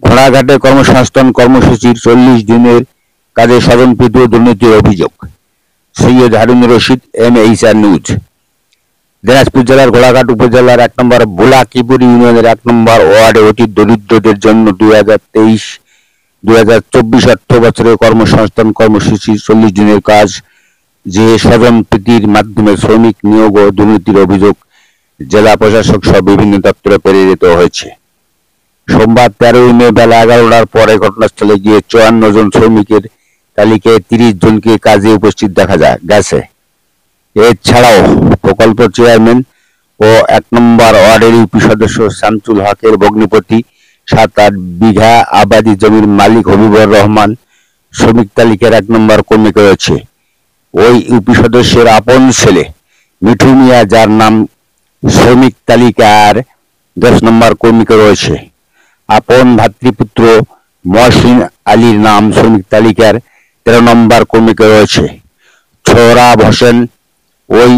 ঘোড়াঘাটে কর্মসংস্থান কর্মসূচির 40 দিনের কাজে স্বজনপ্রীতি ও দুর্নীতির অভিযোগ। Syed Harunur Rashid, MHR news. দিনাজপুর জেলার ঘোড়াঘাট উপজেলার 1 নম্বর বুলাকিপুর ইউনিয়নের 1 নম্বর ওয়ার্ডে অতি দরিদ্রদের জন্য 2023-2024 অর্থ বছরে কর্মসংস্থান কর্মসূচির 40 দিনের কাজ যে স্বজনপ্রীতির মাধ্যমে শ্রমিক নিয়োগ ও দুর্নীতির অভিযোগ জেলা প্রশাসক সহ বিভিন্ন দপ্তরে প্রেরিত হয়েছে। সোমবার 13 মে বেলা 11টার পরে ঘটনাস্থলে গিয়ে 54 জন শ্রমিকের তালিকায় 30 জনকে কাজে উপস্থিত দেখা গেছে। এছাড়াও প্রকল্প চেয়ারম্যান ও 1 নম্বর ওয়ার্ডের ইউপি সদস্য শামসুল হকের ভগ্নিপতি 7-8 বিঘা আবাদি জমির মালিক হবিবুর রহমান শ্রমিক তালিকার 1 নম্বর কর্মীকে রয়েছে। ওই ইউপি সদস্যের আপন ছেলে মিঠু মিয়া, যার নাম শ্রমিক তালিকার 10 নম্বর কর্মীকে রয়েছে। আপন ভাতৃপুত্র মহসিন আলীর নাম শ্রমিক তালিকার 13 নম্বর কর্মীকে রয়েছে। সোহরাব হোসেন ওই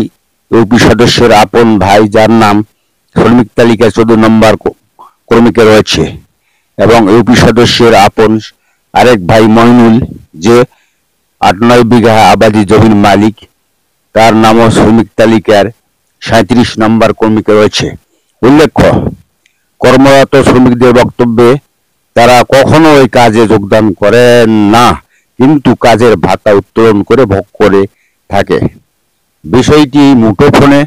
ইউপি সদস্যের আপন ভাই, যার নাম শ্রমিক তালিকার 14 নম্বর কর্মীকে রয়েছে, এবং ইউপি সদস্যের আপন আরেক ভাই মইনুল, যে 8-9 বিঘা আবাদি জমির মালিক, তার নামও শ্রমিক তালিকার 37 নম্বর কর্মীকে রয়েছে। উল্লেখ্য, কর্মরত শ্রমিকদের বক্তব্যে তারা কখনো ওই কাজে যোগদান করেন না, কিন্তু কাজের ভাতা উত্তোলন করে ভোগ করে থাকে। বিষয়টি মুঠোফোনে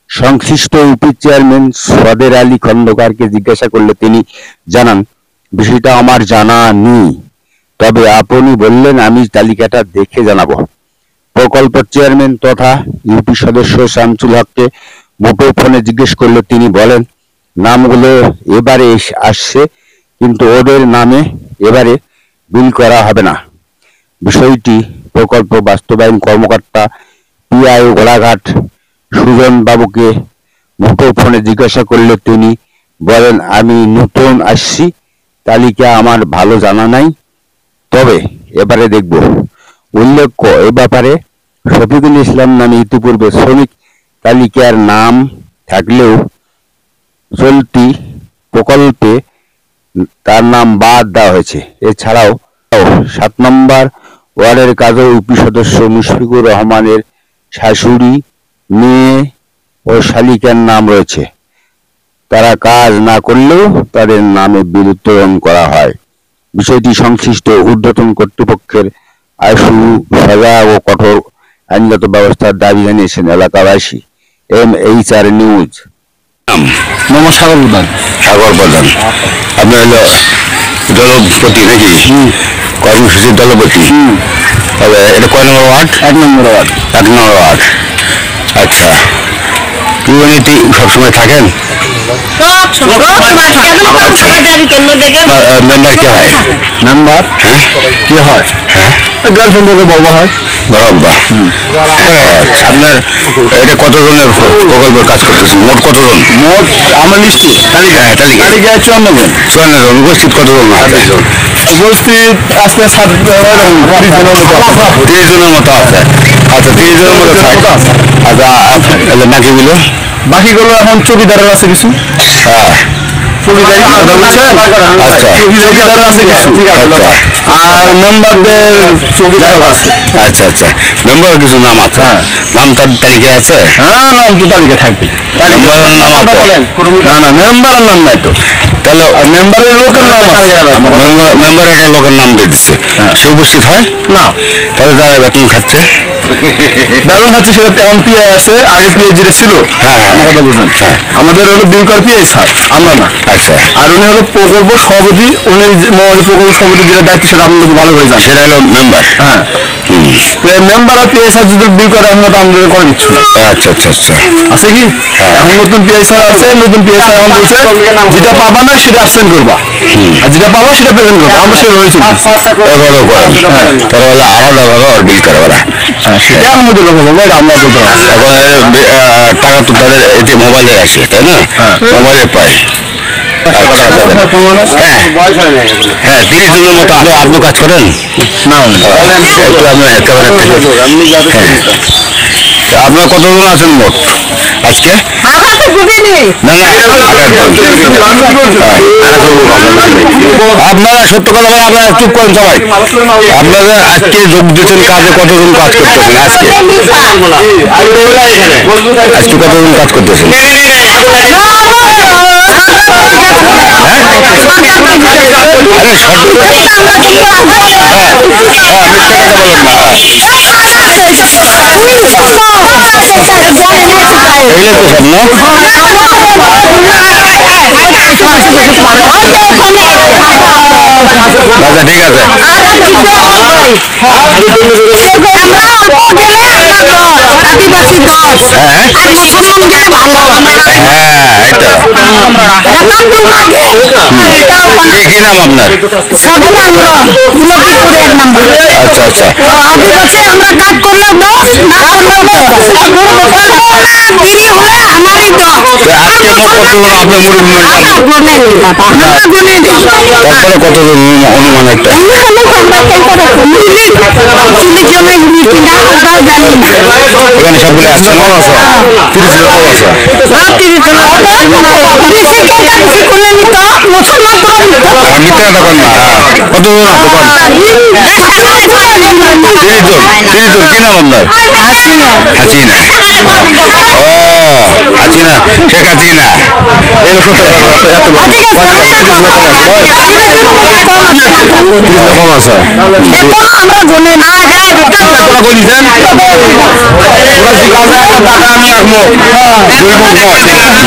সংশ্লিষ্ট ইউপি চেয়ারম্যান সদের আলী খন্দকারকে জিজ্ঞাসা করলে তিনি জানান, বিষয়টা আমার জানা নেই, তবে আপনি বললেন আমি তালিকাটা দেখে জানাবো। প্রকল্প চেয়ারম্যান তথা ইউপি সদস্য শামসুল হককে মুঠোফোনে জিজ্ঞেস করলে তিনি বলেন, নামগুলো এবারে আসছে, কিন্তু ওদের নামে এবারে বিল করা হবে না। বিষয়টি প্রকল্প বাস্তবায়ন কর্মকর্তা PIO ঘোড়াঘাট সুজন বাবুকে মুঠোফোনে জিজ্ঞাসা করলে তিনি বলেন, আমি নতুন আসছি, তালিকা আমার ভালো জানা নাই, তবে এবারে দেখব। উল্লেখ্য, এ ব্যাপারে শফিকুল ইসলাম নামে ইতিপূর্বে শ্রমিক তালিকার নাম থাকলেও চলতি প্রকল্পে তার নাম বাদ দেওয়া হয়েছে। এছাড়াও 7 নম্বর ওয়ার্ডের কাজে ইউপি সদস্য মুশফিকুর রহমানের শাশুড়ি, মেয়ে ও শালিকার নাম রয়েছে। তারা কাজ না করলেও তাদের নামে বিল উত্তোলন করা হয়। বিষয়টি সংশ্লিষ্ট ঊর্ধ্বতন কর্তৃপক্ষের আশু সজাগ ও কঠোর আইনগত ব্যবস্থার দাবি জানিয়েছেন এলাকাবাসী। MHR news. মোহাম্মদ সাগর প্রধান। আপনি হলো দলপতি নাকি? কর্মসূচির দলপতি। তবে এটা কয় নম্বর ওয়ার্ড? 1 নম্বর ওয়ার্ড। 1 নম্বর ওয়ার্ড। আচ্ছা, ইউনিটি সবসময় থাকেন? মেম্বার কে হয়? মেম্বার কি হয়? গার্লফ্রেন্ডকে বলবা হয়। আপনার এটা কতজনের প্রকল্পের কাজ করতেছেন? মোট কতজন? মোট আমার লিস্টে তালিকায় 54 জন। 54 জন। উপস্থিত কতজন? উপস্থিত আজকে 30 জনের মতো আছে। আচ্ছা, 30 জনের মতো থাকে। আচ্ছা, বাকিগুলো এখন চৌকিদারের আছে কিছু। আর মেম্বারদের চৌকিদার আছে। আচ্ছা আচ্ছা, মেম্বার কিছু নাম আছে? নাম তার তালিকায় আছে? হ্যাঁ, নাম তো তালিকা থাকবে। না না, মেম্বারের নাম নাই তো। তাহলে মেম্বারের লোকের নাম মেম্বার একটা লোকের নাম দিয়ে দিচ্ছে, সে উপস্থিত হয় না, তাহলে যারা বেতন খাচ্ছে সেটা তেমন PI আছে। আগে PI যেটা ছিল, কথা বুঝলেন, আমাদের হলো বিলকর PI স্যার, আমরা না। আচ্ছা, আর উনি হলো প্রকল্প সভাপতি। উনি প্রকল্প সভাপতি যেটা দায়িত্ব সেটা আপনাদের ভালো হয়ে যায়, সেটা হলো মেম্বার। হ্যাঁ, মেম্বার আর PI স্যার যদি বিল করে আমরা তো আমাদের করে দিচ্ছি। আচ্ছা আচ্ছা আচ্ছা, আছে কি? এখন নতুন PI স্যার আছে, নতুন PI স্যার এখন বলছে যেটা পাবা না সেটা অ্যাবসেন্ট করবা, আর যেটা পাবা সেটা প্রেজেন্ট করবা। আমরা সেটা রয়েছি, তারা হলো আলাদাভাবে বিল করে ওরা। সেটা আমাদের লোক বলবো, আমরা বলতে পারি। টাকা তো তাদের এতে মোবাইলে আসে, তাই না? মোবাইলে পায়। হ্যাঁ, 30 জনের মতো। আপনি কাজ করেন না? আপনার কতজন আছেন মোট আজকে? না না আপনারা সত্য কথা বলে আপনারা চুপ করেন সবাই। আপনারা আজকে যোগ দিয়েছেন কাজে, কতজন কাজ করতেছেন আজকে? আজকে কতজন কাজ করতেছেন? আরে সঠিক আচ্ছা ঠিক আছে। কি নাম আপনার? আচ্ছা আচ্ছা আমরা কাজ করলাম আজকে মোট কতজন আপনার মুরব্বী তারপরে কতজন অনুমান একটা? এখানে সবগুলো আসছে কম আছে? 30 জন কম আছে? মিথ্যা কথা কন না। কতজন আপনি কন? 30 জন। 30 জন। কি নাম আপনার? হাসিনা। ও হাসিনা, শেখ হাসিনা। এই সত্য কম আছে।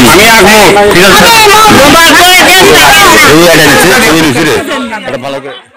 আমি আঁকবো ঠিক আছে ভালো করে